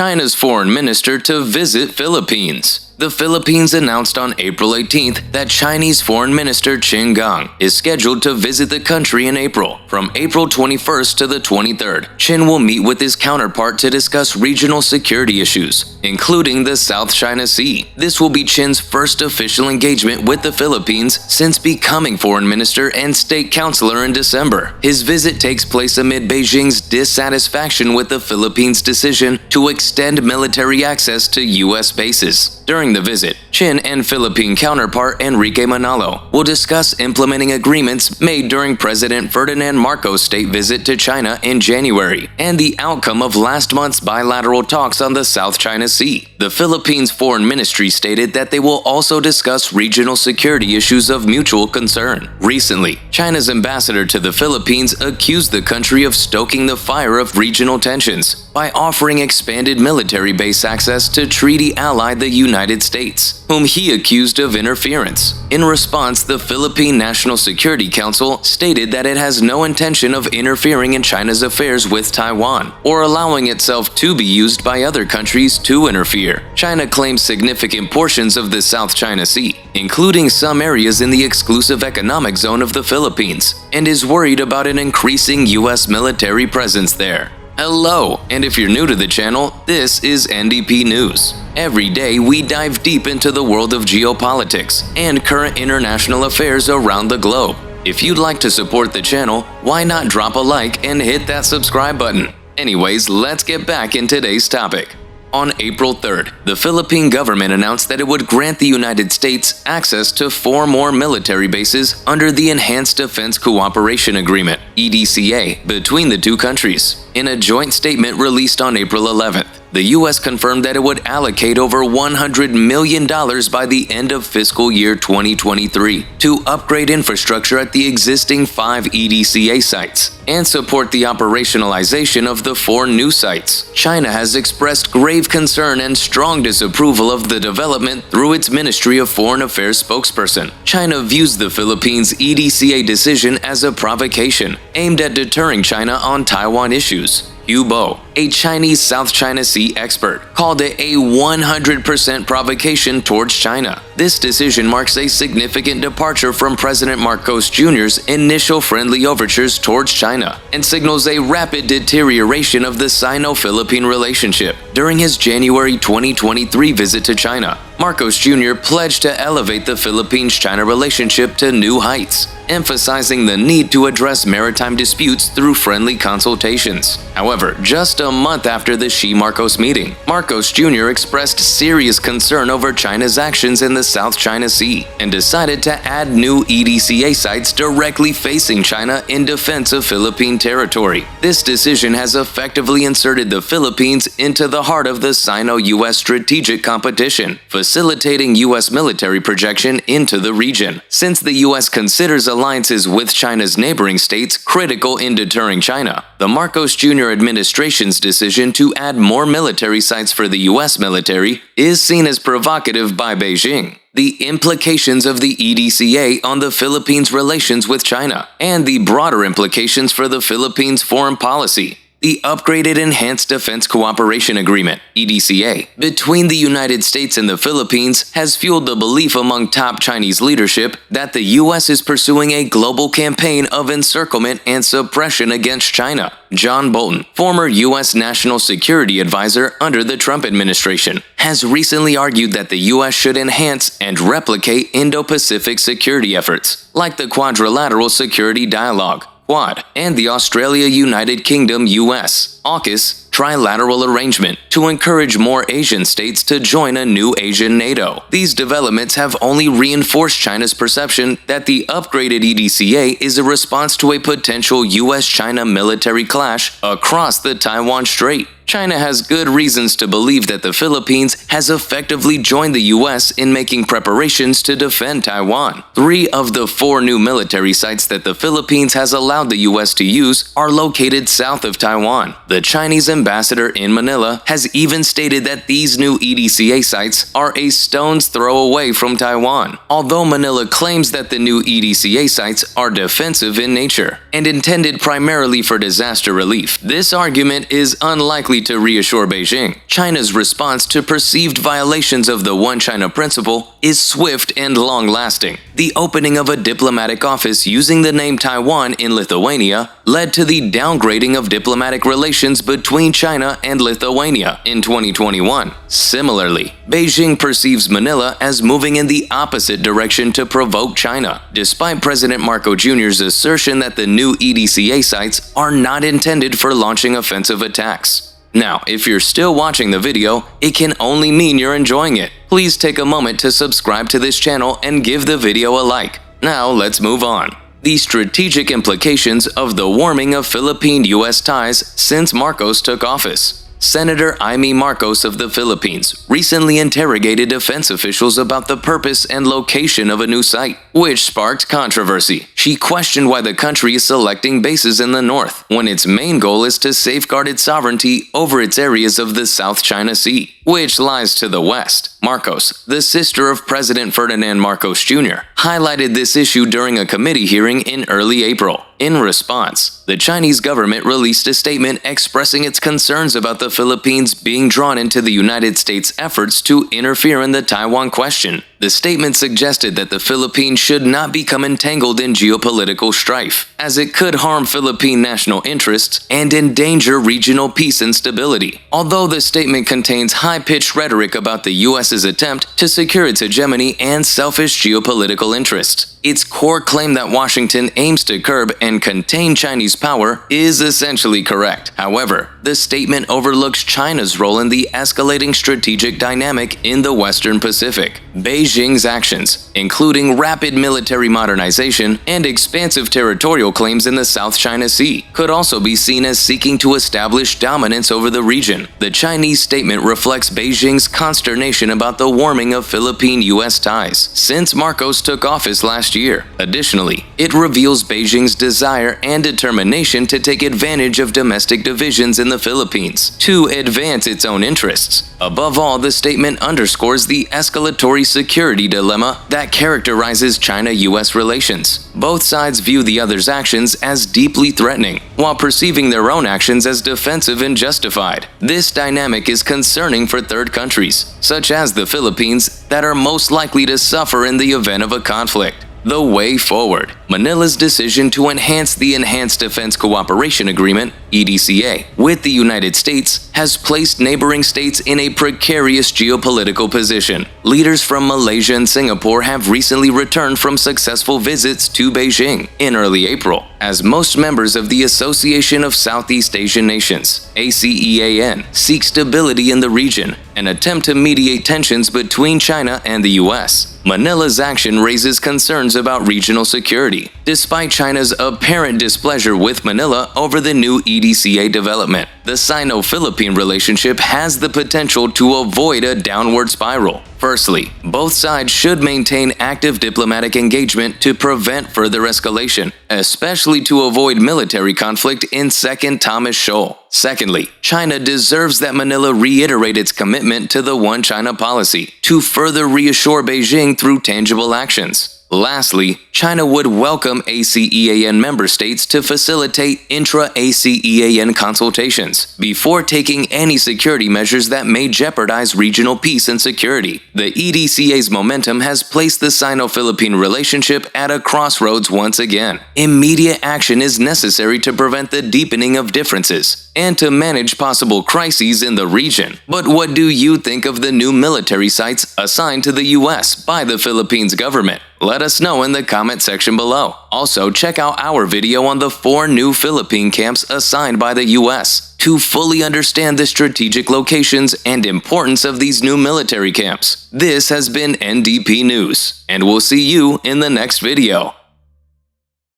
China's foreign minister to visit Philippines. The Philippines announced on April 18th that Chinese Foreign Minister Qin Gang is scheduled to visit the country in April. From April 21st to the 23rd, Qin will meet with his counterpart to discuss regional security issues, including the South China Sea. This will be Qin's first official engagement with the Philippines since becoming foreign minister and state counselor in December. His visit takes place amid Beijing's dissatisfaction with the Philippines' decision to extend military access to U.S. bases. During the visit, Qin and Philippine counterpart Enrique Manalo will discuss implementing agreements made during President Ferdinand Marcos' state visit to China in January and the outcome of last month's bilateral talks on the South China Sea. The Philippines Foreign Ministry stated that they will also discuss regional security issues of mutual concern. Recently, China's ambassador to the Philippines accused the country of stoking the fire of regional tensions by offering expanded military base access to treaty ally the United States, whom he accused of interference. In response, the Philippine National Security Council stated that it has no intention of interfering in China's affairs with Taiwan or allowing itself to be used by other countries to interfere. China claims significant portions of the South China Sea, including some areas in the exclusive economic zone of the Philippines, and is worried about an increasing U.S. military presence there. Hello, and if you're new to the channel, this is N.D.P. News. Every day, we dive deep into the world of geopolitics and current international affairs around the globe. If you'd like to support the channel, why not drop a like and hit that subscribe button? Anyways, let's get back in today's topic. On April 3rd, the Philippine government announced that it would grant the United States access to 4 more military bases under the Enhanced Defense Cooperation Agreement, EDCA, between the two countries. In a joint statement released on April 11th, the U.S. confirmed that it would allocate over $100 million by the end of fiscal year 2023 to upgrade infrastructure at the existing 5 EDCA sites and support the operationalization of the 4 new sites. China has expressed grave concern and strong disapproval of the development through its Ministry of Foreign Affairs spokesperson. China views the Philippines' EDCA decision as a provocation aimed at deterring China on Taiwan issues. Hu Bo, a Chinese South China Sea expert, called it a 100% provocation towards China. This decision marks a significant departure from President Marcos Jr.'s initial friendly overtures towards China and signals a rapid deterioration of the Sino-Philippine relationship. During his January 2023 visit to China, Marcos Jr. pledged to elevate the Philippines-China relationship to new heights, emphasizing the need to address maritime disputes through friendly consultations. However, just a month after the Xi-Marcos meeting, Marcos Jr. expressed serious concern over China's actions in the South China Sea and decided to add new EDCA sites directly facing China in defense of Philippine territory. This decision has effectively inserted the Philippines into the heart of the Sino-US strategic competition, facilitating U.S. military projection into the region. Since the U.S. considers alliances with China's neighboring states critical in deterring China, the Marcos Jr. administration's decision to add more military sites for the U.S. military is seen as provocative by Beijing. The implications of the EDCA on the Philippines' relations with China, and the broader implications for the Philippines' foreign policy. The upgraded Enhanced Defense Cooperation Agreement, EDCA, between the United States and the Philippines has fueled the belief among top Chinese leadership that the U.S. is pursuing a global campaign of encirclement and suppression against China. John Bolton, former U.S. National Security Advisor under the Trump administration, has recently argued that the U.S. should enhance and replicate Indo-Pacific security efforts, like the Quadrilateral Security Dialogue, Quad, and the Australia-United Kingdom-US, AUKUS, trilateral arrangement to encourage more Asian states to join a new Asian NATO. These developments have only reinforced China's perception that the upgraded EDCA is a response to a potential US-China military clash across the Taiwan Strait. China has good reasons to believe that the Philippines has effectively joined the U.S. in making preparations to defend Taiwan. 3 of the 4 new military sites that the Philippines has allowed the U.S. to use are located south of Taiwan. The Chinese ambassador in Manila has even stated that these new EDCA sites are a stone's throw away from Taiwan, although Manila claims that the new EDCA sites are defensive in nature and intended primarily for disaster relief. This argument is unlikely likely to reassure Beijing. China's response to perceived violations of the One China principle is swift and long-lasting. The opening of a diplomatic office using the name Taiwan in Lithuania led to the downgrading of diplomatic relations between China and Lithuania in 2021. Similarly, Beijing perceives Manila as moving in the opposite direction to provoke China, despite President Marcos Jr.'s assertion that the new EDCA sites are not intended for launching offensive attacks. Now, if you're still watching the video, it can only mean you're enjoying it. Please take a moment to subscribe to this channel and give the video a like. Now, let's move on. The strategic implications of the warming of Philippine-U.S. ties since Marcos took office. Senator Amy Marcos of the Philippines recently interrogated defense officials about the purpose and location of a new site, which sparked controversy. She questioned why the country is selecting bases in the north, when its main goal is to safeguard its sovereignty over its areas of the South China Sea, which lies to the west. Marcos, the sister of President Ferdinand Marcos Jr., highlighted this issue during a committee hearing in early April. In response, the Chinese government released a statement expressing its concerns about the Philippines being drawn into the United States' efforts to interfere in the Taiwan question. The statement suggested that the Philippines should not become entangled in geopolitical strife, as it could harm Philippine national interests and endanger regional peace and stability. Although the statement contains high-pitched rhetoric about the U.S.'s attempt to secure its hegemony and selfish geopolitical interests, its core claim that Washington aims to curb and contain Chinese power is essentially correct. However, the statement overlooks China's role in the escalating strategic dynamic in the Western Pacific. Beijing's actions, including rapid military modernization and expansive territorial claims in the South China Sea, could also be seen as seeking to establish dominance over the region. The Chinese statement reflects Beijing's consternation about the warming of Philippine-U.S. ties since Marcos took office last year. Additionally, it reveals Beijing's desire and determination to take advantage of domestic divisions in the Philippines to advance its own interests. Above all, the statement underscores the escalatory security dilemma that characterizes China-U.S. relations. Both sides view the other's actions as deeply threatening, while perceiving their own actions as defensive and justified. This dynamic is concerning for third countries, such as the Philippines, that are most likely to suffer in the event of a conflict. The way forward. Manila's decision to enhance the Enhanced Defense Cooperation Agreement, EDCA, with the United States has placed neighboring states in a precarious geopolitical position. Leaders from Malaysia and Singapore have recently returned from successful visits to Beijing in early April, as most members of the Association of Southeast Asian Nations, ASEAN, seek stability in the region and attempt to mediate tensions between China and the U.S. Manila's action raises concerns about regional security, despite China's apparent displeasure with Manila over the new EDCA development. The Sino-Philippine relationship has the potential to avoid a downward spiral. Firstly, both sides should maintain active diplomatic engagement to prevent further escalation, especially to avoid military conflict in Second Thomas Shoal. Secondly, China deserves that Manila reiterate its commitment to the One China policy to further reassure Beijing through tangible actions. Lastly, China would welcome ASEAN member states to facilitate intra-ASEAN consultations before taking any security measures that may jeopardize regional peace and security. The EDCA's momentum has placed the Sino-Philippine relationship at a crossroads once again. Immediate action is necessary to prevent the deepening of differences and to manage possible crises in the region. But what do you think of the new military sites assigned to the U.S. by the Philippines government? Let us know in the comment section below. Also, check out our video on the 4 new Philippine camps assigned by the U.S. to fully understand the strategic locations and importance of these new military camps. This has been N.D.P News, and we'll see you in the next video.